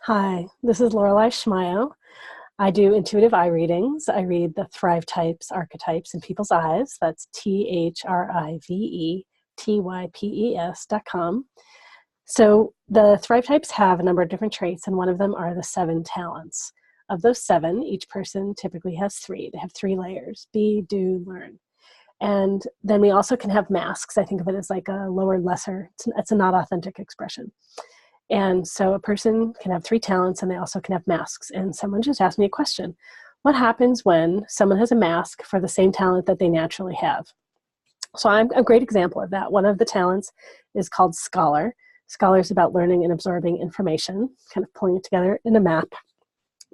Hi, this is Lorelei Schmaio. I do intuitive eye readings. I read the ThriveTypes archetypes in people's eyes. That's ThriveTypes.com. So the ThriveTypes have a number of different traits, and one of them are the 7 talents. Of those 7, each person typically has 3. They have 3 layers: be, do, learn. And then we also can have masks. I think of it as like a lower, lesser. It's a not authentic expression. And so a person can have 3 talents, and they also can have masks. And someone just asked me a question. What happens when someone has a mask for the same talent that they naturally have? So I'm a great example of that. One of the talents is called Scholar. Scholar is about learning and absorbing information, kind of pulling it together in a map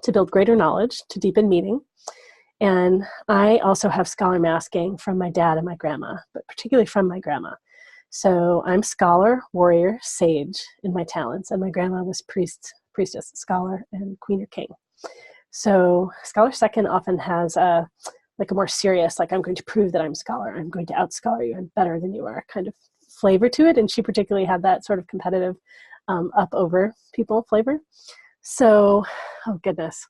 to build greater knowledge, to deepen meaning. And I also have Scholar masking from my dad and my grandma, but particularly from my grandma. So I'm scholar, warrior, sage in my talents, and my grandma was priestess, scholar, and queen or king. So scholar second often has a more serious, like I'm going to prove that I'm scholar, I'm going to outscholar you, I'm better than you are kind of flavor to it. And she particularly had that sort of competitive up over people flavor. So, oh goodness.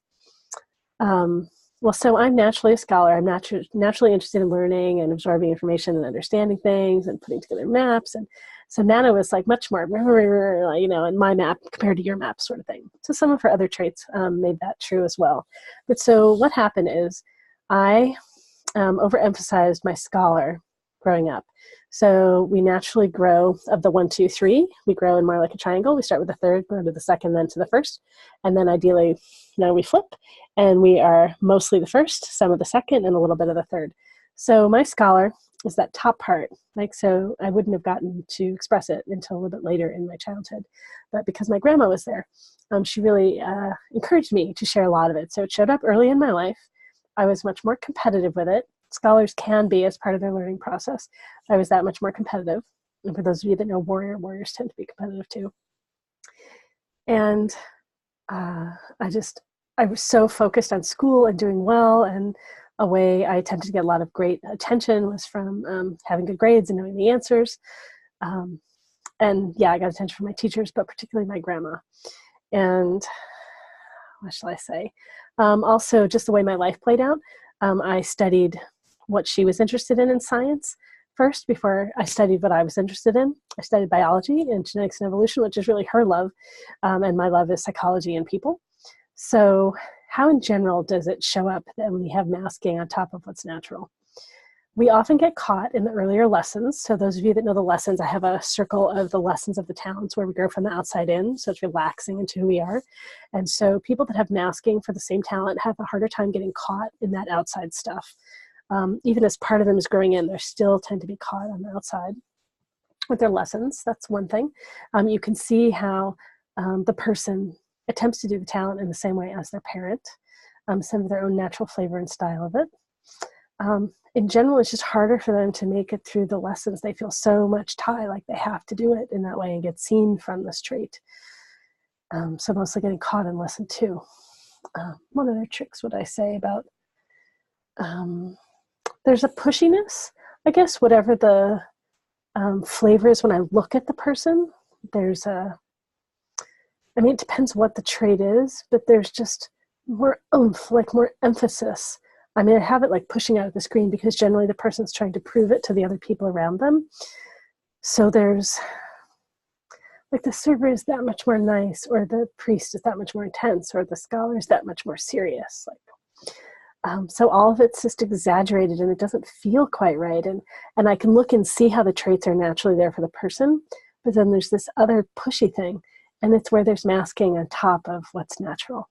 So I'm naturally a scholar. I'm naturally interested in learning and absorbing information and understanding things and putting together maps. And so Nana was like much more, in my map compared to your map sort of thing. So some of her other traits made that true as well. But so what happened is I overemphasized my scholar growing up. So we naturally grow of the 1, 2, 3. We grow in more like a triangle. We start with the third, go to the second, then to the first. And then ideally, we flip. And we are mostly the first, some of the second, and a little bit of the third. So my scholar is that top part. So I wouldn't have gotten to express it until a little bit later in my childhood. But because my grandma was there, she really encouraged me to share a lot of it. So it showed up early in my life. I was much more competitive with it. Scholars can be as part of their learning process. I was that much more competitive. And for those of you that know warriors tend to be competitive too. And I was so focused on school and doing well, and a way I attempted to get a lot of great attention was from having good grades and knowing the answers. I got attention from my teachers, but particularly my grandma. And what shall I say? Also, just the way my life played out, I studied what she was interested in science first before I studied what I was interested in. I studied biology and genetics and evolution, which is really her love, and my love is psychology and people. So how in general does it show up that when we have masking on top of what's natural? We often get caught in the earlier lessons. So those of you that know the lessons, I have a circle of the lessons of the talents where we go from the outside in. So it's relaxing into who we are. And so people that have masking for the same talent have a harder time getting caught in that outside stuff. Even as part of them is growing in, they still tend to be caught on the outside with their lessons. That's one thing. You can see how the person attempts to do the talent in the same way as their parent, some of their own natural flavor and style of it. In general, it's just harder for them to make it through the lessons. They feel so much tie, like they have to do it in that way and get seen from this trait. So mostly getting caught in lesson 2. One of their tricks, would I say, about there's a pushiness, I guess, whatever the flavor is when I look at the person. It depends what the trait is, but there's just more oomph, like more emphasis. I have it like pushing out of the screen because generally the person's trying to prove it to the other people around them. So there's like the server is that much more nice, or the priest is that much more intense, or the scholar is that much more serious. So all of it's just exaggerated and it doesn't feel quite right. And I can look and see how the traits are naturally there for the person, but then there's this other pushy thing, and it's where there's masking on top of what's natural.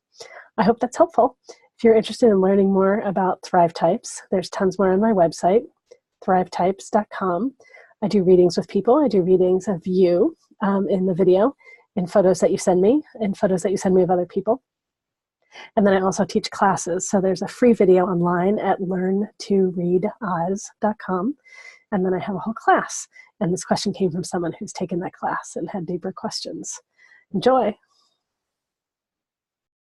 I hope that's helpful. If you're interested in learning more about ThriveTypes, there's tons more on my website, ThriveTypes.com. I do readings with people. I do readings of you in the video, in photos that you send me, in photos that you send me of other people. And then I also teach classes. So there's a free video online at learntoreadoz.com. And then I have a whole class. And this question came from someone who's taken that class and had deeper questions. Enjoy.